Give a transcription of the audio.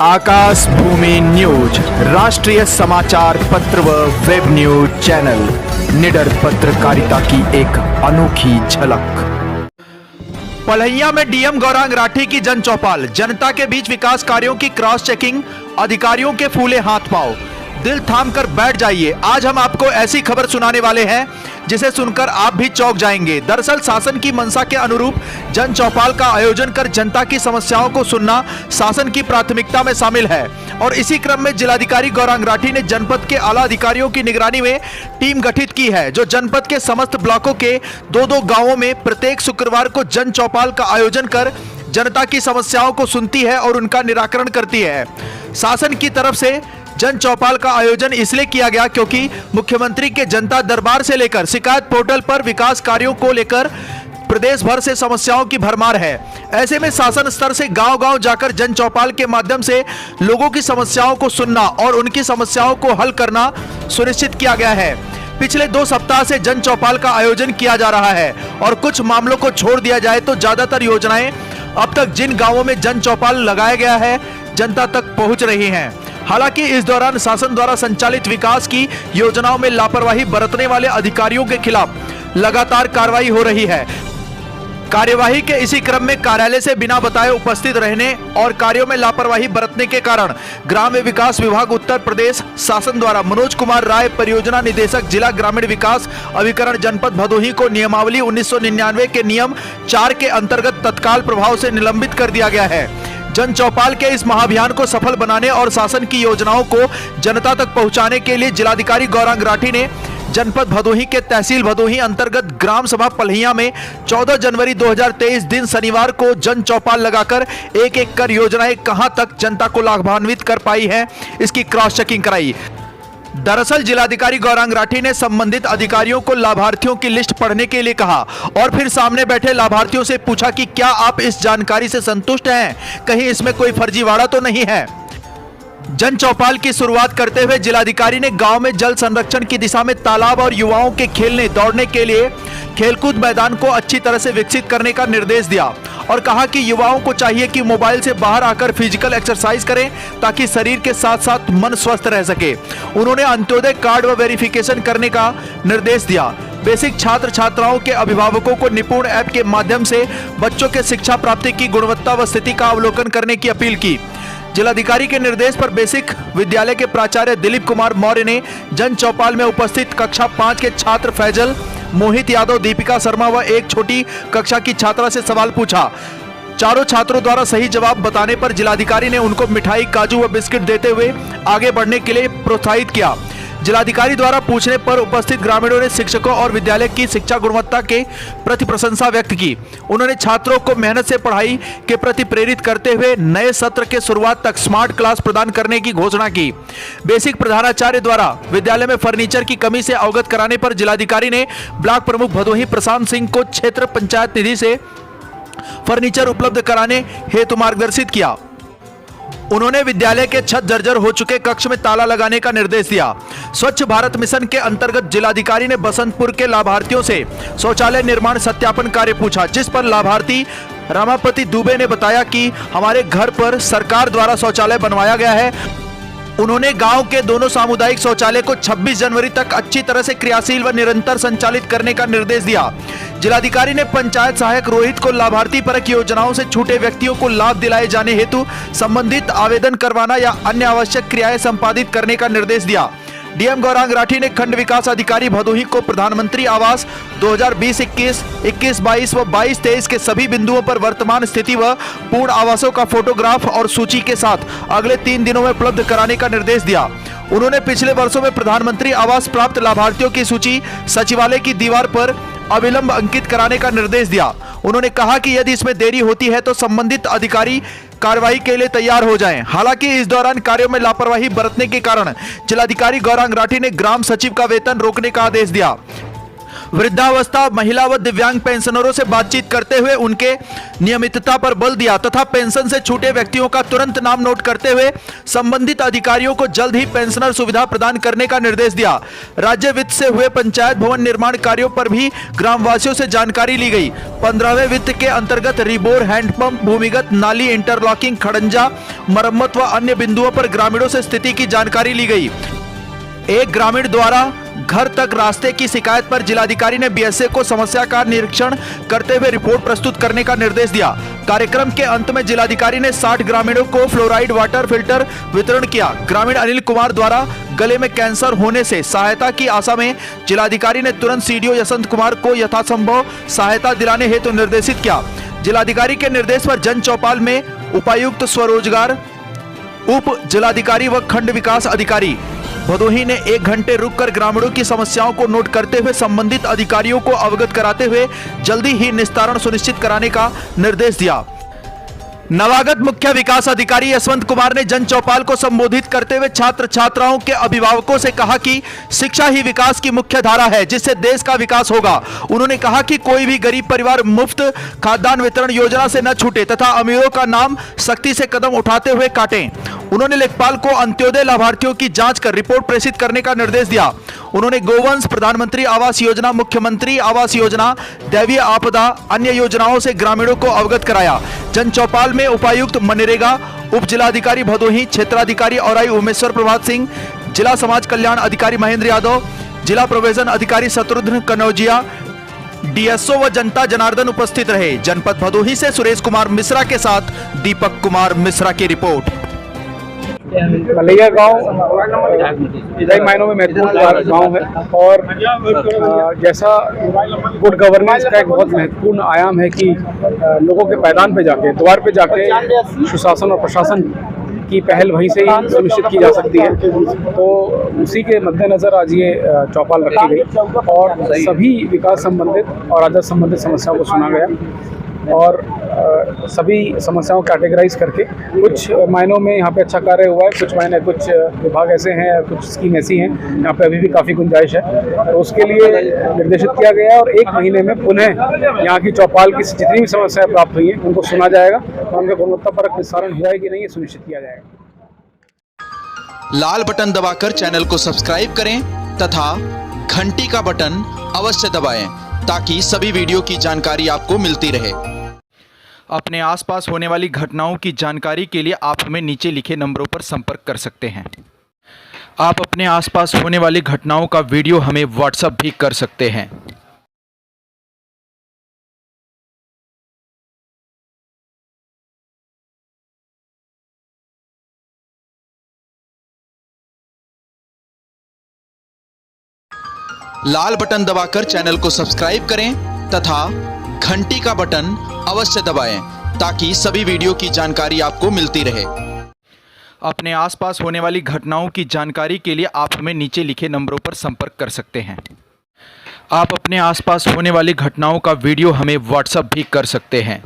आकाश भूमि news राष्ट्रीय समाचार पत्र व वेब न्यूज चैनल निडर पत्रकारिता की एक अनोखी झलक। पलहैया में डीएम गौरांग राठी की जन चौपाल, जनता के बीच विकास कार्यों की क्रॉस चेकिंग, अधिकारियों के फूले हाथ पांव। दिल थाम कर बैठ जाइए, आज हम आपको ऐसी खबर सुनाने वाले हैं जिसे सुनकर आप भी चौंक जाएंगे। दरअसल शासन की मंशा के अनुरूप जन चौपाल का आयोजन कर जनता की समस्याओं को सुनना शासन की प्राथमिकता में शामिल है और इसी क्रम में जिलाधिकारी गौरांग राठी ने जनपद के आला अधिकारियों की निगरानी में टीम गठित की है, जो जनपद के समस्त ब्लॉकों के दो गांवों में प्रत्येक शुक्रवार को जन चौपाल का आयोजन कर जनता की समस्याओं को सुनती है और उनका निराकरण करती है। शासन की तरफ से जन चौपाल का आयोजन इसलिए किया गया क्योंकि मुख्यमंत्री के जनता दरबार से लेकर शिकायत पोर्टल पर विकास कार्यों को लेकर प्रदेश भर से समस्याओं की भरमार है। ऐसे में शासन स्तर से गांव-गांव जाकर जन चौपाल के माध्यम से लोगों की समस्याओं को सुनना और उनकी समस्याओं को हल करना सुनिश्चित किया गया है। पिछले 2 सप्ताह से जन चौपाल का आयोजन किया जा रहा है और कुछ मामलों को छोड़ दिया जाए तो ज्यादातर योजनाएं अब तक जिन गांवों में जन चौपाल लगाया गया है जनता तक पहुंच रही हैं। हालांकि इस दौरान शासन द्वारा संचालित विकास की योजनाओं में लापरवाही बरतने वाले अधिकारियों के खिलाफ लगातार कार्रवाई हो रही है। कार्यवाही के इसी क्रम में कार्यालय से बिना बताए उपस्थित रहने और कार्यों में लापरवाही बरतने के कारण ग्राम्य विकास विभाग उत्तर प्रदेश शासन द्वारा मनोज कुमार राय, परियोजना निदेशक, जिला ग्रामीण विकास अभिकरण, जनपद भदोही को नियमावली 1999 के नियम 4 के अंतर्गत तत्काल प्रभाव से निलंबित कर दिया गया है। जन चौपाल के इस महाअभियान को सफल बनाने और शासन की योजनाओं को जनता तक पहुंचाने के लिए जिलाधिकारी गौरांग राठी ने जनपद भदोही के तहसील भदोही अंतर्गत ग्राम सभा पलहैया में 14 जनवरी 2023 दिन शनिवार को जन चौपाल लगाकर एक कर योजनाएं कहां तक जनता को लाभान्वित कर पाई है इसकी क्रॉस चेकिंग कराई। दरअसल जिलाधिकारी गौरांग राठी ने संबंधित अधिकारियों को लाभार्थियों की लिस्ट पढ़ने के लिए कहा और फिर सामने बैठे लाभार्थियों से पूछा कि क्या आप इस जानकारी से संतुष्ट हैं, कहीं इसमें कोई फर्जीवाड़ा तो नहीं है। जन चौपाल की शुरुआत करते हुए जिलाधिकारी ने गांव में जल संरक्षण की दिशा में तालाब और युवाओं के खेलने दौड़ने के लिए खेलकूद मैदान को अच्छी तरह से विकसित करने का निर्देश दिया और कहा कि युवाओं को चाहिए कि मोबाइल से बाहर आकर फिजिकल एक्सरसाइज करें ताकि शरीर के साथ साथ मन स्वस्थ रह सके। उन्होंने अंत्योदय कार्ड व वेरिफिकेशन करने का निर्देश दिया। बेसिक छात्र छात्राओं के अभिभावकों को निपुण ऐप के माध्यम से बच्चों के शिक्षा प्राप्ति की गुणवत्ता व स्थिति का अवलोकन करने की अपील की। जिलाधिकारी के निर्देश पर बेसिक विद्यालय के प्राचार्य दिलीप कुमार मौर्य ने जन चौपाल में उपस्थित कक्षा 5 के छात्र फैजल, मोहित यादव, दीपिका शर्मा व एक छोटी कक्षा की छात्रा से सवाल पूछा। चारों छात्रों द्वारा सही जवाब बताने पर जिलाधिकारी ने उनको मिठाई, काजू व बिस्किट देते हुए आगे बढ़ने के लिए प्रोत्साहित किया। जिलाधिकारी द्वारा पूछने पर उपस्थित ग्रामीणों ने शिक्षकों और विद्यालय की शिक्षा गुणवत्ता के प्रति प्रशंसा व्यक्त की। उन्होंने छात्रों को मेहनत से पढ़ाई के प्रति प्रेरित करते हुए नए सत्र के शुरुआत तक स्मार्ट क्लास प्रदान करने की घोषणा की। बेसिक प्रधानाचार्य द्वारा विद्यालय में फर्नीचर की कमी से अवगत कराने पर जिलाधिकारी ने ब्लॉक प्रमुख भदोही प्रशांत सिंह को क्षेत्र पंचायत निधि से फर्नीचर उपलब्ध कराने हेतु मार्गदर्शित किया। उन्होंने विद्यालय के छत जर्जर हो चुके कक्ष में ताला लगाने का निर्देश दिया। स्वच्छ भारत मिशन के अंतर्गत जिलाधिकारी ने बसंतपुर के लाभार्थियों से शौचालय निर्माण सत्यापन कार्य पूछा, जिस पर लाभार्थी रामापति दुबे ने बताया कि हमारे घर पर सरकार द्वारा शौचालय बनवाया गया है। उन्होंने गांव के दोनों सामुदायिक शौचालय को 26 जनवरी तक अच्छी तरह से क्रियाशील व निरंतर संचालित करने का निर्देश दिया। जिलाधिकारी ने पंचायत सहायक रोहित को लाभार्थी परक योजनाओं से छूटे व्यक्तियों को लाभ दिलाए जाने हेतु संबंधित आवेदन करवाना या अन्य आवश्यक क्रियाएं संपादित करने का निर्देश दिया। डीएम गौरांग राठी ने खंड विकास अधिकारी भदोही को प्रधानमंत्री आवास 2020-21, 21-22 व 22-23 के सभी बिंदुओं पर वर्तमान स्थिति व पूर्ण आवासों का फोटोग्राफ और सूची के साथ अगले 3 दिनों में उपलब्ध कराने का निर्देश दिया। उन्होंने पिछले वर्षों में प्रधानमंत्री आवास प्राप्त लाभार्थियों की सूची सचिवालय की दीवार पर अविलंब अंकित कराने का निर्देश दिया। उन्होंने कहा कि यदि इसमें देरी होती है तो संबंधित अधिकारी कार्रवाई के लिए तैयार हो जाएं। हालांकि इस दौरान कार्यों में लापरवाही बरतने के कारण जिलाधिकारी गौरांग राठी ने ग्राम सचिव का वेतन रोकने का आदेश दिया। वृद्धावस्था, महिला व दिव्यांग पेंशनरों से बातचीत करते हुए उनके नियमितता पर बल दिया तथा पेंशन से छूटे व्यक्तियों का तुरंत नाम नोट करते हुए संबंधित अधिकारियों को जल्द ही पेंशनर सुविधा प्रदान करने का निर्देश दिया। राज्य वित्त से हुए पंचायत भवन निर्माण कार्यों पर भी ग्रामवासियों से जानकारी ली गई। 15वें वित्त के अंतर्गत रिबोर, हैंडपंप, भूमिगत नाली, इंटरलॉकिंग, खड़ंजा मरम्मत व अन्य बिंदुओं पर ग्रामीणों से स्थिति की जानकारी ली गई। एक ग्रामीण द्वारा घर तक रास्ते की शिकायत पर जिलाधिकारी ने बीएसए को समस्या का निरीक्षण करते हुए रिपोर्ट प्रस्तुत करने का निर्देश दिया। कार्यक्रम के अंत में जिलाधिकारी ने 60 ग्रामीणों को फ्लोराइड वाटर फिल्टर वितरण किया। ग्रामीण अनिल कुमार द्वारा गले में कैंसर होने से सहायता की आशा में जिलाधिकारी ने तुरंत सीडीओ यशवंत कुमार को यथासंभव सहायता दिलाने हेतु निर्देशित किया। जिलाधिकारी के निर्देश पर जन चौपाल में उपायुक्त स्वरोजगार, उप जिलाधिकारी व खंड विकास अधिकारी भदोही ने 1 घंटे रुककर ग्रामीणों की समस्याओं को नोट करते हुए संबंधित अधिकारियों को अवगत कराते हुए जल्दी ही निस्तारण सुनिश्चित कराने का निर्देश दिया। नवागत मुख्य विकास अधिकारी यशवंत कुमार ने जन चौपाल को संबोधित करते हुए छात्र छात्राओं के अभिभावकों से कहा कि शिक्षा ही विकास की मुख्य धारा है, जिससे देश का विकास होगा। उन्होंने कहा कि कोई भी गरीब परिवार मुफ्त खाद्यान्न वितरण योजना से न छूटे तथा अमीरों का नाम सख्ती से कदम उठाते हुए काटें। उन्होंने लेखपाल को अंत्योदय लाभार्थियों की जांच कर रिपोर्ट प्रेषित करने का निर्देश दिया। उन्होंने गोवंश, प्रधानमंत्री आवास योजना, मुख्यमंत्री आवास योजना, दैवीय आपदा, अन्य योजनाओं से ग्रामीणों को अवगत कराया। जन चौपाल में उपायुक्त मनरेगा, उप जिलाधिकारी भदोही, क्षेत्राधिकारी औराई उमेश्वर प्रभात सिंह, जिला समाज कल्याण अधिकारी महेंद्र यादव, जिला प्रोविजन अधिकारी शत्रुघ्न कनौजिया, डीएसओ व जनता जनार्दन उपस्थित रहे। जनपद भदोही से सुरेश कुमार मिश्रा के साथ दीपक कुमार मिश्रा की रिपोर्ट। मलैया गांव कई मायनों में महत्वपूर्ण गांव है और जैसा गुड गवर्नेंस का एक बहुत महत्वपूर्ण आयाम है कि लोगों के पैदान पे जाके, द्वार पे जाके सुशासन और प्रशासन की पहल वहीं से ही सुनिश्चित की जा सकती है। तो उसी के मद्देनज़र आज ये चौपाल रखी गई और सभी विकास संबंधित और राजस्व संबंधित समस्याओं को सुना गया और सभी समस्याओं को कैटेगराइज करके कुछ मायनों में यहाँ पे अच्छा कार्य हुआ है, कुछ विभाग ऐसे हैं, कुछ स्कीम ऐसी हैं यहाँ पे अभी भी काफ़ी गुंजाइश है। तो उसके लिए निर्देशित किया गया और 1 महीने में पुनः यहाँ की चौपाल की जितनी भी समस्याएं प्राप्त हुई हैं उनको सुना जाएगा और उनका गुणवत्तापरक निस्तारण हुआ है कि नहीं ये सुनिश्चित किया जाएगा। लाल बटन दबाकर चैनल को सब्सक्राइब करें तथा घंटी का बटन अवश्य दबाएं ताकि सभी वीडियो की जानकारी आपको मिलती रहे। अपने आसपास होने वाली घटनाओं की जानकारी के लिए आप हमें नीचे लिखे नंबरों पर संपर्क कर सकते हैं। आप अपने आसपास होने वाली घटनाओं का वीडियो हमें व्हाट्सएप भी कर सकते हैं। लाल बटन दबाकर चैनल को सब्सक्राइब करें तथा घंटी का बटन अवश्य दबाएं ताकि सभी वीडियो की जानकारी आपको मिलती रहे। अपने आसपास होने वाली घटनाओं की जानकारी के लिए आप हमें नीचे लिखे नंबरों पर संपर्क कर सकते हैं। आप अपने आसपास होने वाली घटनाओं का वीडियो हमें व्हाट्सएप भी कर सकते हैं।